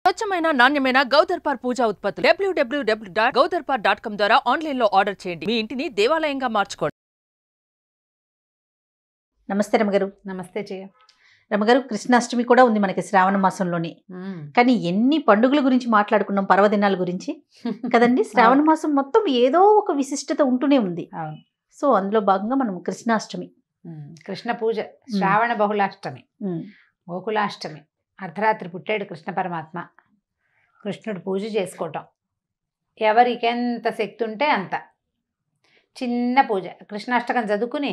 స్వచ్ఛమైన నాణ్యమైన గౌదర్పార్ పూజా ఉత్పత్తులు www.gaudarpar.com ద్వారా ఆన్లైన్ లో ఆర్డర్ చేయండి. మీ ఇంటిని దేవాలయంగా మార్చుకోండి. నమస్తే రమగారు. నమస్తే జయ. రమగారు, కృష్ణాష్టమి కూడా ఉంది మనకి శ్రావణ మాసంలోని. కానీ ఎన్ని పండుగల గురించి మాట్లాడుకున్నాం, పర్వదినాల గురించి కదండి. శ్రావణ మాసం మొత్తం ఏదో ఒక విశిష్టత ఉంటూనే ఉంది. అవును. సో అందులో భాగంగా మనం కృష్ణాష్టమి, కృష్ణ పూజ, శ్రావణ బహుళాష్టమి, గోకులాష్టమి, అర్ధరాత్రి పుట్టాడు కృష్ణ పరమాత్మ. కృష్ణుడు పూజ చేసుకోవటం, ఎవరికి ఎంత శక్తి ఉంటే అంత చిన్న పూజ. కృష్ణాష్టకం చదువుకుని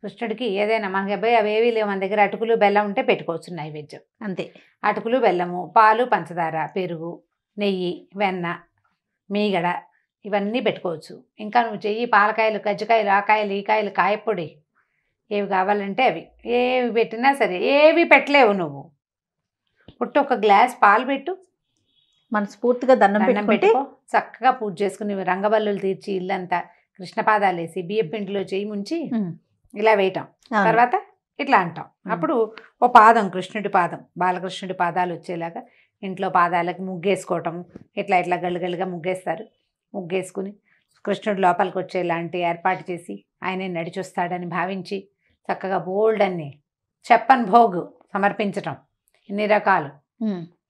కృష్ణుడికి ఏదైనా, మనకి అబ్బాయి అవేవి లేవు, మన దగ్గర అటుకులు బెల్లం ఉంటే పెట్టుకోవచ్చు నైవేద్యం. అంతే. అటుకులు బెల్లము, పాలు పంచదార, పెరుగు, నెయ్యి, వెన్న, మీగడ ఇవన్నీ పెట్టుకోవచ్చు. ఇంకా నువ్వు చెయ్యి పాలకాయలు, కజ్జికాయలు, ఆకాయలు, ఈకాయలు, కాయపొడి ఏవి కావాలంటే అవి ఏవి పెట్టినా సరే. ఏవి పెట్టలేవు నువ్వు, పుట్టు ఒక గ్లాస్ పాలు పెట్టు, మనస్ఫూర్తిగా దండం పెట్టుకో, చక్కగా పూజ చేసుకుని రంగబల్లులు తీర్చి ఇల్లంతా కృష్ణపాదాలు వేసి బియ్యం పిండిలో చెయ్యి ముంచి ఇలా వేయటం. తర్వాత ఇట్లా అంటాం. అప్పుడు ఓ పాదం, కృష్ణుడి పాదం, బాలకృష్ణుడి పాదాలు వచ్చేలాగా ఇంట్లో పాదాలకి ముగ్గేసుకోవటం. ఇట్లా ఇట్లా గల్లుగల్లుగా ముగ్గేస్తారు. ముగ్గేసుకుని కృష్ణుడు లోపలికి వచ్చేలాంటి ఏర్పాటు చేసి ఆయనే నడిచొస్తాడని భావించి చక్కగా బోల్డ్ అన్ని చెప్పన్ భోగ్ సమర్పించటం. ఇన్ని రకాలు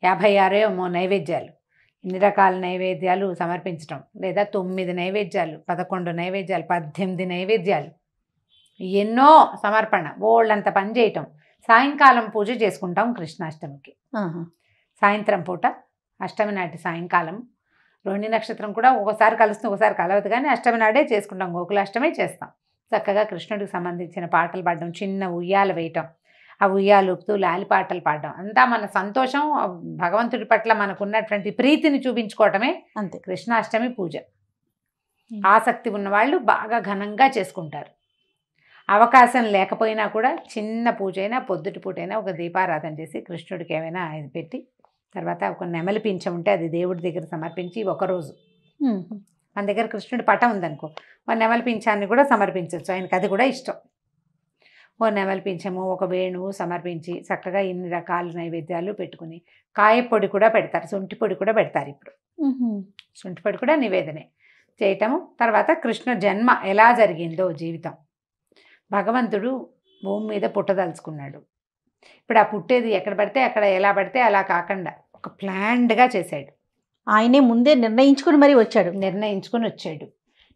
56 నైవేద్యాలు, ఇన్ని రకాల నైవేద్యాలు సమర్పించటం. లేదా 9 నైవేద్యాలు, 11 నైవేద్యాలు, 18 నైవేద్యాలు, ఎన్నో సమర్పణ, బోళ్ళంత పని చేయటం. సాయంకాలం పూజ చేసుకుంటాం కృష్ణాష్టమికి. సాయంత్రం పూట, అష్టమి నాటి సాయంకాలం. రోహిణి నక్షత్రం కూడా ఒకసారి కలుస్తుంది, ఒకసారి కలవదు, కానీ అష్టమి నాడే చేసుకుంటాం, గోకులాష్టమి చేస్తాం. చక్కగా కృష్ణుడికి సంబంధించిన పాటలు పాడడం, చిన్న ఉయ్యాలు వేయటం, ఆ ఉయ్యాలు ఊపుతూ లాలి పాటలు పాడడం, అంతా మన సంతోషం, భగవంతుడి పట్ల మనకున్నటువంటి ప్రీతిని చూపించుకోవటమే అంతే కృష్ణాష్టమి పూజ. ఆసక్తి ఉన్నవాళ్ళు బాగా ఘనంగా చేసుకుంటారు. అవకాశం లేకపోయినా కూడా చిన్న పూజ అయినా, పొద్దుటి పూట అయినా ఒక దీపారాధన చేసి కృష్ణుడికి ఏమైనా ఇది పెట్టి, తర్వాత ఒక నెమలి పింఛం ఉంటే అది దేవుడి దగ్గర సమర్పించి ఒకరోజు, మన దగ్గర కృష్ణుడి పటం ఉందనుకో, ఒక నెమలి పింఛాన్ని కూడా సమర్పించవచ్చు, ఆయనకు అది కూడా ఇష్టం. ఓ నెమలి పింఛము, ఒక వేణువు సమర్పించి చక్కగా ఇన్ని రకాల నైవేద్యాలు పెట్టుకుని, కాయపొడి కూడా పెడతారు, శొంఠి పొడి కూడా పెడతారు. ఇప్పుడు శొంఠి పొడి కూడా నివేదనే చేయటము. తర్వాత కృష్ణ జన్మ ఎలా జరిగిందో, జీవితం, భగవంతుడు భూమి మీద పుట్టదలుచుకున్నాడు. ఇప్పుడు ఆ పుట్టేది ఎక్కడ పడితే అక్కడ, ఎలా పడితే అలా కాకుండా ఒక ప్లాన్డ్గా చేశాడు. ఆయనే ముందే నిర్ణయించుకుని మరీ వచ్చాడు. నిర్ణయించుకుని వచ్చాడు.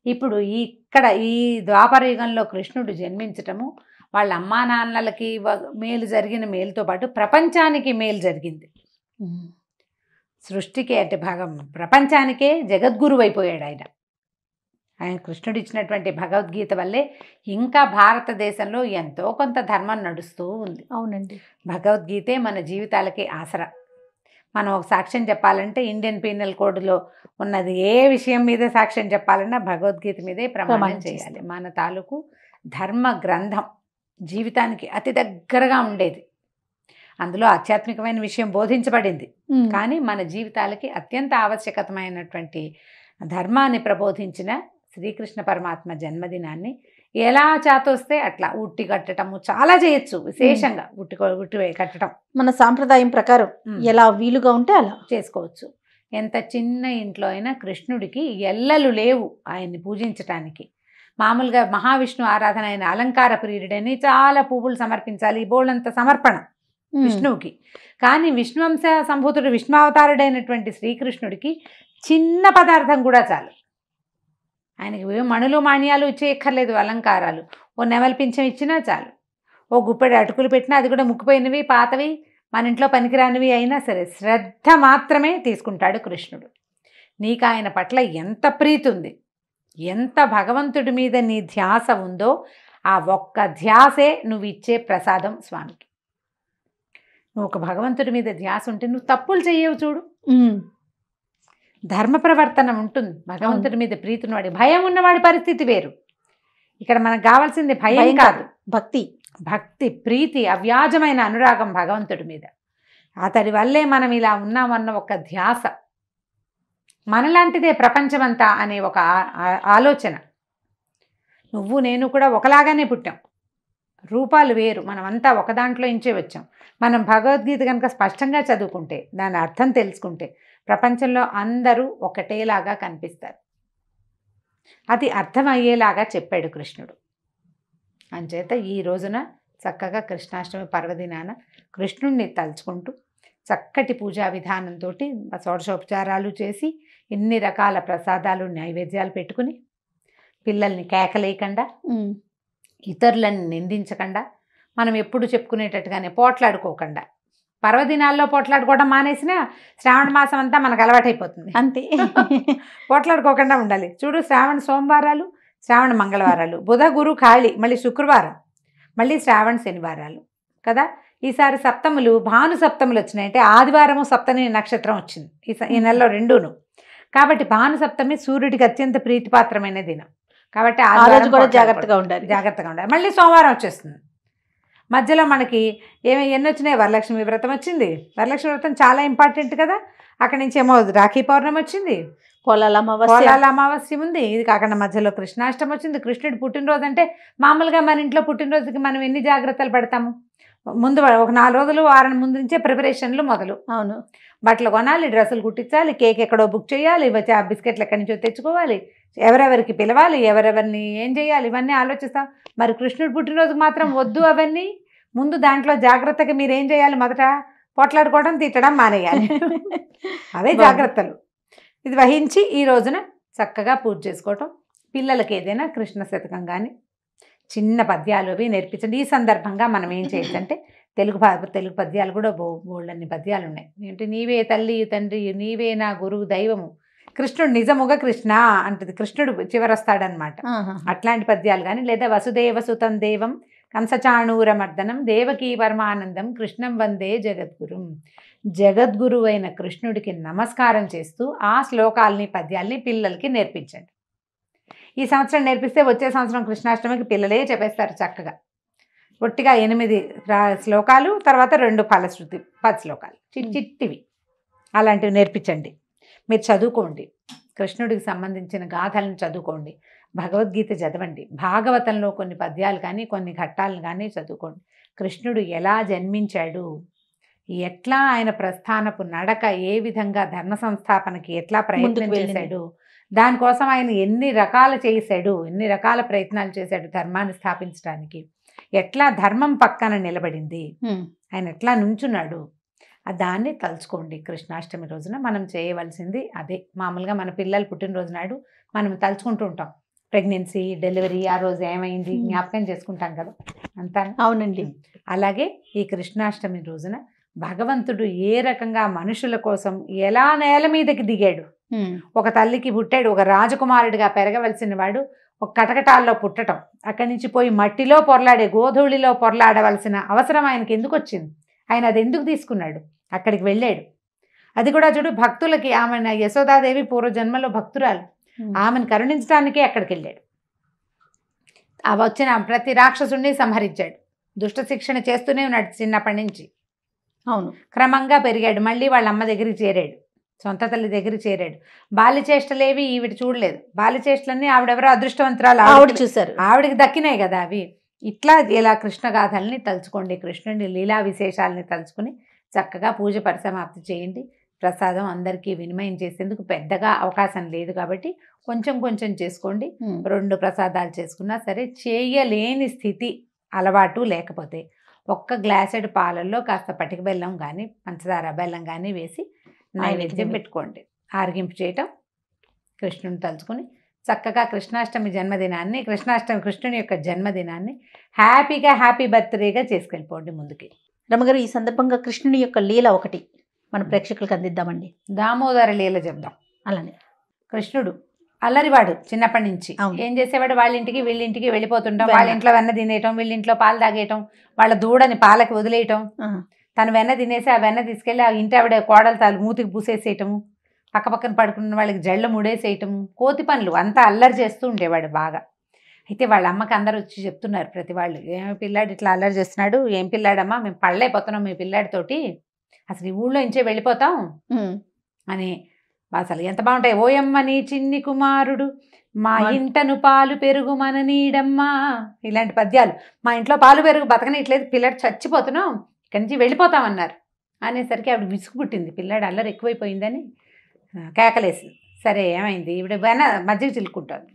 ఇప్పుడు ఇక్కడ ఈ ద్వాపర యుగంలో కృష్ణుడు జన్మించటము వాళ్ళ అమ్మా నాన్నలకి మేలు జరిగిన మేలుతో పాటు ప్రపంచానికి మేలు జరిగింది. సృష్టికి అంటే ప్రపంచానికే జగద్గురువు అయిపోయాడు ఆయన. ఆయన కృష్ణుడు ఇచ్చినటువంటి భగవద్గీత వల్లే ఇంకా భారతదేశంలో ఎంతో కొంత ధర్మం నడుస్తూ ఉంది. అవునండి. భగవద్గీతే మన జీవితాలకి ఆసరా. మనం ఒక సాక్ష్యం చెప్పాలంటే ఇండియన్ పీనల్ కోడ్లో ఉన్నది ఏ విషయం మీద సాక్ష్యం చెప్పాలన్నా భగవద్గీత మీదే ప్రమాణం చేయాలి. మన తాలూకు ధర్మ గ్రంథం జీవితానికి అతి దగ్గరగా ఉండేది. అందులో ఆధ్యాత్మికమైన విషయం బోధించబడింది, కానీ మన జీవితాలకి అత్యంత ఆవశ్యకతమైనటువంటి ధర్మాన్ని ప్రబోధించిన శ్రీకృష్ణ పరమాత్మ జన్మదినాన్ని ఎలా చేతొస్తే అట్లా ఉట్టి కట్టడము చాలా చేయొచ్చు. విశేషంగా ఉట్టి కట్టడం మన సాంప్రదాయం ప్రకారం ఎలా వీలుగా ఉంటే అలా చేసుకోవచ్చు. ఎంత చిన్న ఇంట్లో అయినా కృష్ణుడికి ఎల్లలు లేవు ఆయన్ని పూజించటానికి. మామూలుగా మహావిష్ణు ఆరాధన, ఆయన అలంకార ప్రియుడని చాలా పువ్వులు సమర్పించాలి, బోళ్ళంత సమర్పణ విష్ణువుకి. కానీ విష్ణువంశ సంభూతుడు, విష్ణువతారుడైనటువంటి శ్రీకృష్ణుడికి చిన్న పదార్థం కూడా చాలు. ఆయనకి మణులు మాణ్యాలు ఇచ్చేయక్కర్లేదు, అలంకారాలు. ఓ నెమలి పింఛం ఇచ్చినా చాలు, ఓ గుప్పెడు అటుకులు పెట్టినా, అది కూడా ముక్కుపోయినవి, పాతవి, మన ఇంట్లో పనికిరానివి అయినా సరే శ్రద్ధ మాత్రమే తీసుకుంటాడు కృష్ణుడు. నీకు ఆయన పట్ల ఎంత ప్రీతి ఉంది, ఎంత భగవంతుడి మీద నీ ధ్యాస ఉందో, ఆ ఒక్క ధ్యాసే నువ్వు ఇచ్చే ప్రసాదం స్వామికి. నువ్వు ఒక భగవంతుడి మీద ధ్యాస ఉంటే నువ్వు తప్పులు చెయ్యవు. చూడు, ధర్మ ప్రవర్తన ఉంటుంది. భగవంతుడి మీద ప్రీతి ఉన్నవాడి, భయం ఉన్నవాడి పరిస్థితి వేరు. ఇక్కడ మనకు కావాల్సింది భయం కాదు, భక్తి. భక్తి, ప్రీతి, అవ్యాజమైన అనురాగం భగవంతుడి మీద. అతడి వల్లే మనం ఇలా ఉన్నామన్న ఒక ధ్యాస. మనలాంటిదే ప్రపంచమంతా అనే ఒక ఆలోచన. నువ్వు నేను కూడా ఒకలాగానే పుట్టాం. రూపాలు వేరు, మనం అంతా ఒక దాంట్లో నుంచే వచ్చాం. మనం భగవద్గీత కనుక స్పష్టంగా చదువుకుంటే, దాని అర్థం తెలుసుకుంటే ప్రపంచంలో అందరూ ఒకటేలాగా కనిపిస్తారు. అది అర్థమయ్యేలాగా చెప్పాడు కృష్ణుడు. అంచేత ఈ రోజున చక్కగా కృష్ణాష్టమి పర్వదినాన కృష్ణుడిని తలుచుకుంటూ చక్కటి పూజా విధానంతో షోడశోపచారాలు చేసి ఎన్ని రకాల ప్రసాదాలు నైవేద్యాలు పెట్టుకుని పిల్లల్ని కేకలేయకుండా, ఇతరులను నిందించకుండా, మనం ఎప్పుడు చెప్పుకునేటట్టుగానే పోట్లాడుకోకుండా, పర్వదినాల్లో పోట్లాడుకోవడం మానేసినా శ్రావణ మాసం అంతా మనకు అలవాటైపోతుంది. అంతే. పోట్లాడుకోకుండా ఉండాలి. చూడు, శ్రావణ సోమవారాలు, శ్రావణ మంగళవారాలు, బుధ గురు ఖాళీ, మళ్ళీ శుక్రవారం, మళ్ళీ శ్రావణ శనివారాలు కదా. ఈసారి సప్తములు, భాను సప్తములు వచ్చినాయి. అంటే ఆదివారము సప్తమి నక్షత్రం వచ్చింది ఈ నెలలో రెండూను. కాబట్టి భాను సప్తమి సూర్యుడికి అత్యంత ప్రీతిపాత్రమైన దినం. కాబట్టి ఆ రోజు కూడా జాగ్రత్తగా ఉండాలి. మళ్ళీ సోమవారం వచ్చేస్తుంది. మధ్యలో మనకి ఎన్ని వచ్చినాయి? వరలక్ష్మి వ్రతం వచ్చింది. వరలక్ష్మి వ్రతం చాలా ఇంపార్టెంట్ కదా. అక్కడి నుంచి ఏమో రాఖీ పౌర్ణమి వచ్చింది, పొలాల అమావాస్య ఉంది. ఇది కాకుండా మధ్యలో కృష్ణాష్టమి వచ్చింది. కృష్ణుడి పుట్టినరోజు అంటే మామూలుగా మన ఇంట్లో పుట్టినరోజుకి మనం ఎన్ని జాగ్రత్తలు పడతాము? ముందు ఒక 4 రోజులు, వారం ముందు నుంచే ప్రిపరేషన్లు మొదలు. అవును, బట్టలు కొనాలి, డ్రెస్సులు కుట్టించాలి, కేక్ ఎక్కడో బుక్ చేయాలి, ఆ బిస్కెట్లు ఎక్కడి నుంచో తెచ్చుకోవాలి, ఎవరెవరికి పిలవాలి, ఎవరెవరిని ఏం చేయాలి, ఇవన్నీ ఆలోచిస్తాం. మరి కృష్ణుడి పుట్టినరోజుకి మాత్రం వద్దు అవన్నీ. ముందు దాంట్లో జాగ్రత్తగా మీరు ఏం చేయాలి? మొదట పోట్లాడుకోవడం, తిట్టడం మానేయాలి. అవే జాగ్రత్తలు. ఇది వహించి ఈ రోజున చక్కగా పూజ చేసుకోవటం. పిల్లలకి ఏదైనా కృష్ణ శతకం కానీ చిన్న పద్యాలు అవి నేర్పించండి. ఈ సందర్భంగా మనం ఏం చేయొచ్చు అంటే తెలుగు పద్యాలు కూడా బోళ్ళన్ని పద్యాలు ఉన్నాయి. ఏంటి? నీవే తల్లి తండ్రి, నీవే నా గురువు దైవము, కృష్ణుడు నిజముగా కృష్ణ అంటది. కృష్ణుడు చివరొస్తాడనమాట. అట్లాంటి పద్యాలు కానీ, లేదా వసుదేవ సుతం దేవం కంసచాణూరమర్దనం దేవకీ పరమానందం కృష్ణం వందే జగద్గురుం, జగద్గురువు అయిన కృష్ణుడికి నమస్కారం చేస్తూ ఆ శ్లోకాలని, పద్యాల్ని పిల్లలకి నేర్పించండి. ఈ సంవత్సరం నేర్పిస్తే వచ్చే సంవత్సరం కృష్ణాష్టమికి పిల్లలే చెప్పేస్తారు చక్కగా. ఒట్టిగా 8 శ్లోకాలు, తర్వాత 2 ఫలశ్రుతి 10 శ్లోకాలు చిట్టివి అలాంటివి నేర్పించండి. మీరు చదువుకోండి, కృష్ణుడికి సంబంధించిన గాథలను చదువుకోండి, భగవద్గీత చదవండి, భాగవతంలో కొన్ని పద్యాలు కానీ కొన్ని ఘట్టాలను కానీ చదువుకోండి. కృష్ణుడు ఎలా జన్మించాడు, ఎట్లా ఆయన ప్రస్థానపు నడక, ఏ విధంగా ధర్మ సంస్థాపనకి ఎట్లా ప్రయత్నం చేశాడు, దానికోసం ఆయన ఎన్ని రకాల ప్రయత్నాలు చేశాడు ధర్మాన్ని స్థాపించడానికి, ఎట్లా ధర్మం పక్కన నిలబడింది, ఆయన ఎట్లా నుంచున్నాడు, దాన్ని తలుచుకోండి. కృష్ణాష్టమి రోజున మనం చేయవలసింది అదే. మామూలుగా మన పిల్లలు పుట్టినరోజు నాడు మనం తలుచుకుంటూ ఉంటాం. ప్రెగ్నెన్సీ, డెలివరీ, ఆ రోజు ఏమైంది జ్ఞాపకం చేసుకుంటాం కదా, అంతా. అవునండి. అలాగే ఈ కృష్ణాష్టమి రోజున భగవంతుడు ఏ రకంగా మనుషుల కోసం ఎలా నేల మీదకి దిగాడు. ఒక తల్లికి పుట్టాడు, ఒక రాజకుమారుడిగా పెరగవలసిన వాడు ఒక కటకటాల్లో పుట్టడం, అక్కడి నుంచి పోయి మట్టిలో పొరలాడే, గోధూళిలో పొరలాడవలసిన అవసరం ఆయనకి ఎందుకు వచ్చింది? ఆయన అది ఎందుకు తీసుకున్నాడు? అక్కడికి వెళ్ళాడు. అది కూడా చూడు, భక్తులకి, ఆమె యశోదాదేవి పూర్వజన్మలో భక్తురాలు, ఆమెను కరుణించడానికే అక్కడికి వెళ్ళాడు. ఆ వచ్చిన ప్రతి రాక్షసుడిని సంహరించాడు. దుష్ట శిక్షణ చేస్తూనే ఉన్నాడు చిన్నప్పటి నుంచి. అవును, క్రమంగా పెరిగాడు. మళ్ళీ వాళ్ళ అమ్మ దగ్గరికి చేరాడు, సొంత తల్లి దగ్గరికి చేరాడు. బాల్యచేష్టలేవి ఈవిడ చూడలేదు. బాల్యచేష్టలన్నీ ఆవిడెవరో అదృష్టవంతురాలు, ఆవిడ చూశారు, ఆవిడకి దక్కినాయి కదా అవి. ఇలా కృష్ణ గాథల్ని తలుచుకోండి, కృష్ణుని లీలా విశేషాలని తలుచుకుని చక్కగా పూజ పరిసమాప్తి చేయండి. ప్రసాదం అందరికీ వినిమయం చేసేందుకు పెద్దగా అవకాశం లేదు కాబట్టి కొంచెం చేసుకోండి. 2 ప్రసాదాలు చేసుకున్నా సరే, చేయలేని స్థితి, అలవాటు లేకపోతే ఒక్క గ్లాసెడ్ పాలల్లో కాస్త పటిక బెల్లం కానీ పంచదార బెల్లం కానీ వేసి నైవేద్యం పెట్టుకోండి. ఆరగింపు చేయటం, కృష్ణుని తలుచుకుని చక్కగా కృష్ణాష్టమి జన్మదినాన్ని, కృష్ణుని యొక్క జన్మదినాన్ని హ్యాపీ బర్త్డేగా చేసుకెళ్ళిపోండి ముందుకి. రమగారు, ఈ సందర్భంగా కృష్ణుని యొక్క లీల ఒకటి మన ప్రేక్షకులకు అందిద్దామండి. దామోదర లీల చెప్దాం. అలానే కృష్ణుడు అల్లరివాడు, చిన్నప్పటి నుంచి ఏం చేసేవాడు, వాళ్ళ ఇంటికి వీళ్ళింటికి వెళ్ళిపోతుంటాం. వాళ్ళ ఇంట్లో వెన్న తినేయటం, వీళ్ళింట్లో పాలు తాగేయటం, వాళ్ళ దూడని పాలకి వదిలేయటం, తను వెన్న తినేసి ఆ వెన్న తీసుకెళ్ళి ఆ ఇంటి ఆవిడ కోడలు మూతికి పూసేసేయటము, పక్కపక్కన పడుకున్న వాళ్ళకి జళ్ళు ముడేసేయటము, కోతి పనులు అంతా అల్లరి చేస్తూ ఉండేవాడు బాగా. అయితే వాళ్ళ అమ్మకి అందరూ వచ్చి చెప్తున్నారు, ప్రతి వాళ్ళు, ఏమి పిల్లాడు ఇట్లా అల్లరి చేస్తున్నాడు, ఏం పిల్లాడమ్మా, మేము పళ్ళైపోతున్నాం మీ పిల్లాడితోటి, అసలు ఈ ఊళ్ళో ఇంచే వెళ్ళిపోతాం అని అసలు ఎంత బాగుంటాయి. ఓయమ్మని చిన్ని కుమారుడు మా ఇంటను పాలు పెరుగు మన నీడమ్మా, ఇలాంటి పద్యాలు. మా ఇంట్లో పాలు పెరుగు బతకనిట్లేదు, పిల్లడు చచ్చిపోతున్నాం, ఇక్కడి నుంచి వెళ్ళిపోతామన్నారు అనేసరికి ఆవిడ విసుగు పుట్టింది. పిల్లాడు అల్లరి ఎక్కువైపోయిందని కేకలేసింది. సరే ఏమైంది, ఈవిడ మజ్జిగ చిలుక్కుంటుంది.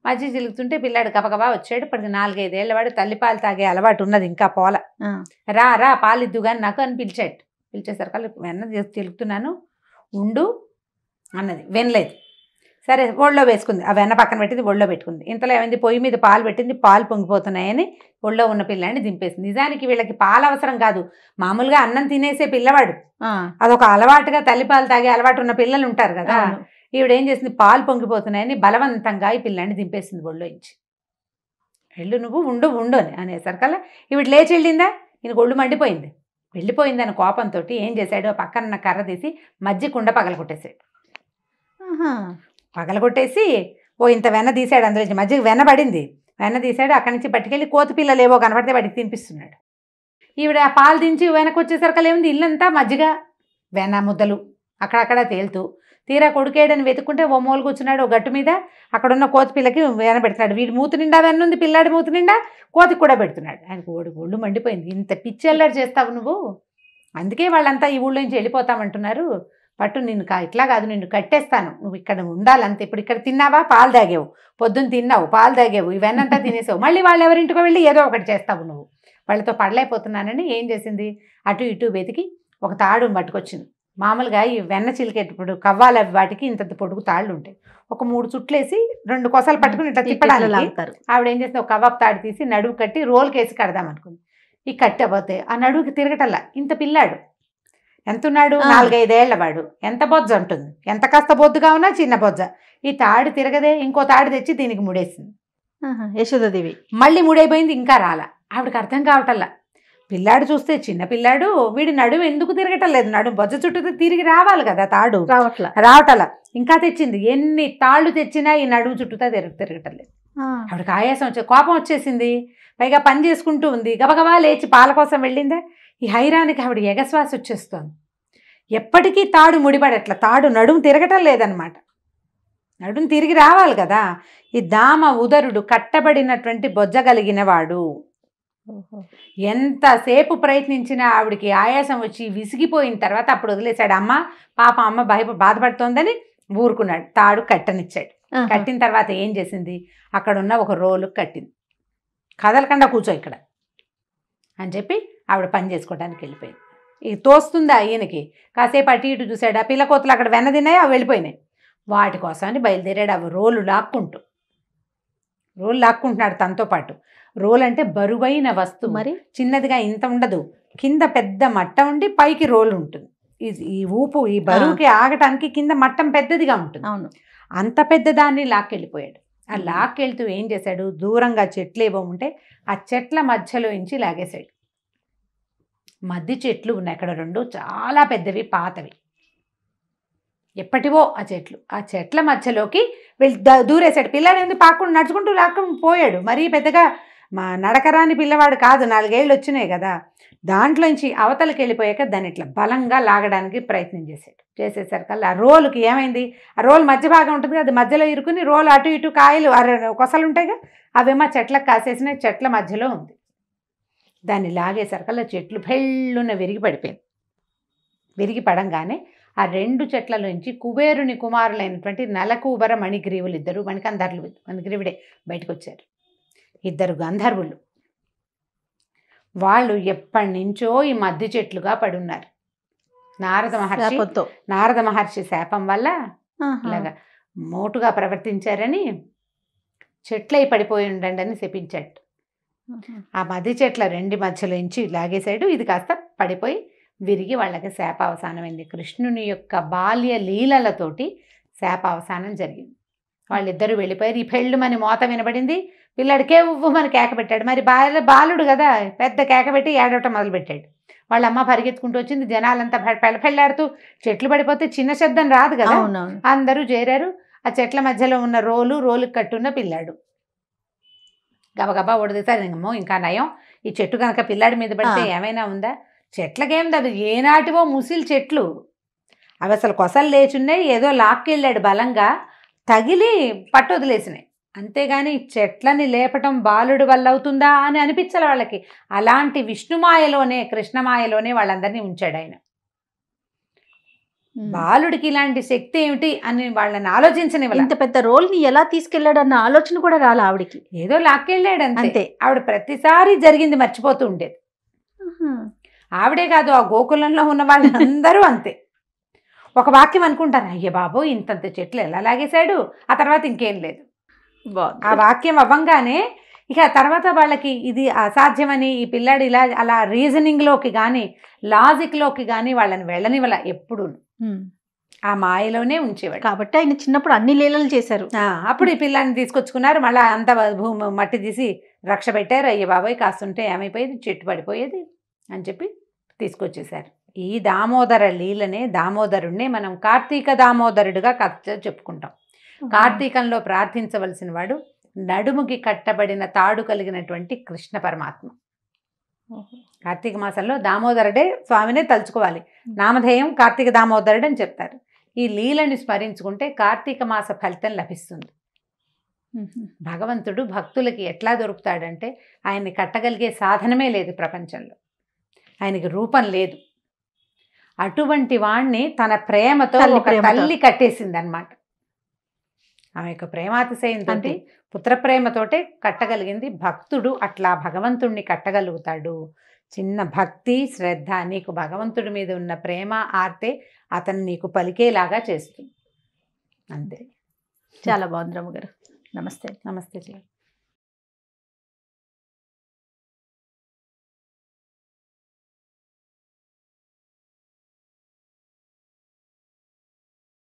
మజ్జిగ చిలుకుతుంటే పిల్లాడు గబగబా వచ్చాడు. ఇప్పటికి 4-5 ఏళ్ల వాడు, తల్లిపాలు తాగే అలవాటు ఉన్నది ఇంకా పోల. రా పాలిద్దు కానీ నాకు అని పిలిచాడు. పిలిచేసరికి వెన్న చిలుకుతున్నాను ఉండు అన్నది, వినలేదు. సరే ఒళ్ళో వేసుకుంది, ఆ వెన్న పక్కన పెట్టింది, ఒళ్ళో పెట్టుకుంది. ఇంతలో ఏమైంది, పొయ్యి మీద పాలు పెట్టింది, పాలు పొంగిపోతున్నాయని ఒళ్ళో ఉన్న పిల్లాడిని దింపేసింది. నిజానికి వీళ్ళకి పాలు అవసరం కాదు, మామూలుగా అన్నం తినేసే పిల్లవాడు, అదొక అలవాటుగా తల్లిపాలు తాగే అలవాటు ఉన్న పిల్లలు ఉంటారు కదా. ఈవిడేం చేసింది, పాలు పొంగిపోతున్నాయని బలవంతంగా ఈ పిల్లాడిని దింపేసింది ఒళ్ళో ఇచ్చి. వెళ్ళు నువ్వు ఉండు అని అనేసరికల్లా ఈవిడ లేచి వెళ్ళిందా, ఈయనకు ఒళ్ళు మండిపోయింది. వెళ్ళిపోయిందని కోపంతో ఏం చేశాడు, పక్కన కర్ర తీసి మజ్జిగ కుండ పగలగొట్టేశాడు. పగలగొట్టేసి ఇంత వెన్న తీసాడు, అందులో మజ్జిగ వెన్న పడింది, వెన్న తీసాడు. అక్కడి నుంచి పట్టుకెళ్ళి కోతి పిల్లలు ఏవో కనపడితే వాటికి తినిపిస్తున్నాడు. ఈవిడ ఆ పాలు దించి వెనక్కి వచ్చేసరికి ఏముంది, ఇల్లంతా మజ్జిగ వెన్న ముద్దలు అక్కడక్కడ తేలుతూ. తీరా కొడుకేడని వెతుక్కుంటే ఓ మూల కూర్చున్నాడు, ఓ గట్టు మీద అక్కడున్న కోతి పిల్లకి వెన పెడుతున్నాడు. వీడి మూతి నిండా వెన్న ఉంది, పిల్లాడి మూతి నిండా కోతికి కూడా పెడుతున్నాడు. ఆయనకు ఒళ్ళు మండిపోయింది. ఇంత పిచ్చెల్లరి చేస్తావు నువ్వు, అందుకే వాళ్ళంతా ఈ ఊళ్ళో నుంచి వెళ్ళిపోతామంటున్నారు, పట్టు నిన్ను ఇట్లా కాదు, నిన్ను కట్టేస్తాను, నువ్వు ఇక్కడ ఉండాలంతే. ఇప్పుడు ఇక్కడ తిన్నావా, పాలు తాగేవు, పొద్దున్న తిన్నావు, పాలు తాగేవు, ఇవన్నంతా తినేసావు, మళ్ళీ వాళ్ళు ఎవరింటికో వెళ్ళి ఏదో ఒకటి చేస్తావు నువ్వు, వాళ్ళతో పడలేకపోతున్నానని ఏం చేసింది, అటు ఇటు వెతికి ఒక తాడు పట్టుకొచ్చింది. మామూలుగా ఈ వెన్న చిలికేటప్పుడు కవ్వాల వాటికి ఇంత పొడుగు తాళ్ళు ఉంటాయి. ఒక 3 చుట్లేసి 2 కొసలు పట్టుకుని ఇట్లా తిప్పడానికి ఆవిడ ఏం చేస్తుంది, ఒక కవ్వాపు తాడు తీసి నడువు కట్టి రోల్కేసి కడదామనుకుంది. ఈ కట్టబోతే ఆ నడువుకి తిరగటల్లా. ఇంత పిల్లాడు ఎంతున్నాడు, 4-5 ఏళ్ల వాడు, ఎంత బొజ్జ ఉంటుంది, ఎంత కాస్త బొద్దుగా ఉన్నా చిన్న బొజ్జ. ఈ తాడు తిరగదే, ఇంకో తాడు తెచ్చి దీనికి ముడేసింది యశోదాదేవి. మళ్ళీ ముడైపోయింది, ఇంకా రాలా. ఆవిడకి అర్థం కావటల్లా. పిల్లాడు చూస్తే చిన్న పిల్లాడు, వీడి నడుము ఎందుకు తిరగటం లేదు, నడుము బొజ్జ చుట్టూ తిరిగి రావాలి కదా, తాడు రావటలా. ఇంకా తెచ్చింది, ఎన్ని తాళ్ళు తెచ్చినా ఈ నడుము చుట్టూతా తిరగటం లేదు. ఆవిడకి ఆయాసం కోపం వచ్చేసింది. పైగా పని చేసుకుంటూ ఉంది. గబగబా లేచి పాల కోసం వెళ్ళిందా, ఈ హైరానికి ఆవిడ ఎగశ్వాస వచ్చేస్తోంది. ఎప్పటికీ తాడు ముడిపడట్ల, తాడు నడుము తిరగటం లేదనమాట, నడుము తిరిగి రావాలి కదా. ఈ దామ ఉదరుడు కట్టబడినటువంటి బొజ్జ కలిగిన వాడు. ఎంతసేపు ప్రయత్నించినా ఆవిడికి ఆయాసం వచ్చి విసిగిపోయిన తర్వాత అప్పుడు వదిలేశాడు. అమ్మ పాప అమ్మ బాధపడుతోందని ఊరుకున్నాడు. తాడు కట్టనిచ్చాడు. కట్టిన తర్వాత ఏం చేసింది, అక్కడ ఉన్న ఒక రోలు కట్టింది. కదలకుండా కూర్చో ఇక్కడ అని చెప్పి ఆవిడ పని చేసుకోవడానికి వెళ్ళిపోయింది. ఇక తోస్తుందా ఈయనకి, కాసేపు అటు ఇటు చూశాడు. ఆ పిల్ల కోతలు అక్కడ వెన్న తిన్నాయి, అవి వెళ్ళిపోయినాయి. వాటి కోసమని బయలుదేరాడు. అవి రోలు లాక్కుంటున్నాడు తనతో పాటు. రోల్ అంటే బరువైన వస్తువు, మరి చిన్నదిగా ఇంత ఉండదు, కింద పెద్ద మట్టం ఉండి పైకి రోలు ఉంటుంది. ఈ ఊపు ఈ బరువుకి ఆగటానికి కింద మట్టం పెద్దదిగా ఉంటుంది. అవును, అంత పెద్ద దాన్ని లాక్కెళ్ళిపోయాడు. ఆ లాక్కెళ్తూ ఏం చేశాడు, దూరంగా చెట్లు ఏవో ఉంటే ఆ చెట్ల మధ్యలో నుంచి లాగేశాడు. మధ్య చెట్లు ఉన్నాయి అక్కడ 2, చాలా పెద్దవి, పాతవి, ఎప్పటివో ఆ చెట్లు. ఆ చెట్ల మధ్యలోకి వెళ్ళి దూరేశాడు. పిల్లాడు ఎందుకు పాకుండా నడుచుకుంటూ లాక్కొని పోయాడు. మరీ పెద్దగా నడకరాని పిల్లవాడు కాదు, 4 ఏళ్ళు వచ్చినాయి కదా. దాంట్లోంచి అవతలకి వెళ్ళిపోయాక దాన్ని ఇట్లా బలంగా లాగడానికి ప్రయత్నం చేసేసరికల్లా ఆ రోలుకి ఏమైంది, ఆ రోలు మధ్య భాగం ఉంటుంది కదా, అది మధ్యలో ఇరుకుని రోలు అటు ఇటు కాయలు కొసలు ఉంటాయిగా, అవేమో చెట్లకు కాసేసిన చెట్ల మధ్యలో ఉంది. దాన్ని లాగేసరికల్లా చెట్లు భెళ్ళున విరిగి పడిపోయింది. విరిగి పడంగానే ఆ 2 చెట్లలోంచి కుబేరుని కుమారులైనటువంటి నలకూబర మణిగ్రీవులు, 2 మణికంధర్లు, మణిగ్రీవుడే బయటకు వచ్చారు. 2 గంధర్వులు. వాళ్ళు ఎప్పటి నుంచో ఈ మధ్య చెట్లుగా పడున్నారు. నారద మహర్షి శాపం వల్ల ఇలాగా మోటుగా ప్రవర్తించారని చెట్లై పడిపోయి ఉండండి అని శపించాడు. ఆ మధ్య చెట్ల 2 మధ్యలోంచి లాగేశాడు. ఇది కాస్త పడిపోయి విరిగి వాళ్ళకి శాపావసానమైంది. కృష్ణుని యొక్క బాల్య లీలలతోటి శాపావసానం జరిగింది. వాళ్ళిద్దరూ వెళ్ళిపోయారు. ఈ పెళ్ళుమని మోత వినబడింది. పిల్లాడికే ఉవ్వమని కేక పెట్టాడు. మరి బాలుడు కదా, పెద్ద కేక పెట్టి ఏడవటం మొదలుపెట్టాడు. వాళ్ళ అమ్మ పరిగెత్తుకుంటూ వచ్చింది. జనాలంతా పెళ్ళాడుతూ, చెట్లు పడిపోతే చిన్న శబ్దం రాదు కదా, అందరూ చేరారు. ఆ చెట్ల మధ్యలో ఉన్న రోలుకి కట్టున్న పిల్లాడు గబగబా ఒడిదేశారు. ఇంకా నయం, ఈ చెట్టు కనుక పిల్లాడి మీద పడితే ఏమైనా ఉందా, చెట్లకేం అది ఏనాటివో ముసిలి చెట్లు, అవి అసలు కొసలు లేచున్నాయి, ఏదో లాక్కెళ్ళాడు బలంగా, తగిలి పట్టు వదిలేసినాయి. అంతేగాని చెట్లని లేపటం బాలుడి వల్ల అవుతుందా అని అనిపించాలి వాళ్ళకి. అలాంటి విష్ణుమాయలోనే, కృష్ణమాయలోనే వాళ్ళందరినీ ఉంచాడు ఆయన. బాలుడికి ఇలాంటి శక్తి ఏమిటి అని వాళ్ళని ఆలోచించని, ఇంత పెద్ద రోల్ ని ఎలా తీసుకెళ్లాడు అన్న ఆలోచన కూడా రాలే ఆవిడికి. ఏదో లాక్కెళ్ళాడు అంతే. అంతే. ఆవిడ ప్రతిసారి జరిగింది మర్చిపోతూ ఉండేది. ఆవిడే కాదు, ఆ గోకులంలో ఉన్న వాళ్ళందరూ అంతే. ఒక వాక్యం అనుకుంటారు, అయ్య బాబు ఇంతంత చెట్లు ఎలా లాగేశాడు, ఆ తర్వాత ఇంకేం లేదు. ఆ వాక్యం అవ్వంగానే ఇక తర్వాత వాళ్ళకి ఇది అసాధ్యమని, ఈ పిల్లాడు ఇలా అలా రీజనింగ్లోకి కానీ లాజిక్లోకి కానీ వాళ్ళని వెళ్ళనివ్వాల. ఎప్పుడు ఆ మాయలోనే ఉంచేవాడు. కాబట్టి ఆయన చిన్నప్పుడు అన్ని లీలలు చేశారు. అప్పుడు ఈ పిల్లాన్ని తీసుకొచ్చుకున్నారు, మళ్ళీ అంత భూమి మట్టి తీసి రక్ష పెట్టారు. అయ్య బాబాయ్ కాస్తుంటే ఏమైపోయేది, చెట్టు పడిపోయేది అని చెప్పి తీసుకొచ్చేసారు. ఈ దామోదర లీలనే, దామోదరుడినే మనం కార్తీక దామోదరుడుగా కథ చెప్పుకుంటాం. కార్తీకంలో ప్రార్థించవలసిన వాడు నడుముకి కట్టబడిన తాడు కలిగినటువంటి కృష్ణ పరమాత్మ. కార్తీక మాసంలో దామోదరుడే స్వామినే తలుచుకోవాలి. నామధేయం కార్తీక దామోదరుడు అని చెప్తారు. ఈ లీలని స్మరించుకుంటే కార్తీక మాస ఫలితం లభిస్తుంది. భగవంతుడు భక్తులకి ఎట్లా దొరుకుతాడంటే ఆయన్ని కట్టగలిగే సాధనమే లేదు ప్రపంచంలో. ఆయనకి రూపం లేదు. అటువంటి వాణ్ణి తన ప్రేమతో ఒక తల్లి కట్టేసింది అనమాట. ఆమె యొక్క ప్రేమాతిశయంతో, పుత్రప్రేమతోటే కట్టగలిగింది. భక్తుడు అట్లా భగవంతుణ్ణి కట్టగలుగుతాడు. చిన్న భక్తి, శ్రద్ధ, నీకు భగవంతుడి మీద ఉన్న ప్రేమ ఆర్తే అతను నీకు పలికేలాగా చేస్తుంది. అంతే. చాలా బాగుంది రమ్మ గారు. నమస్తే. నమస్తే.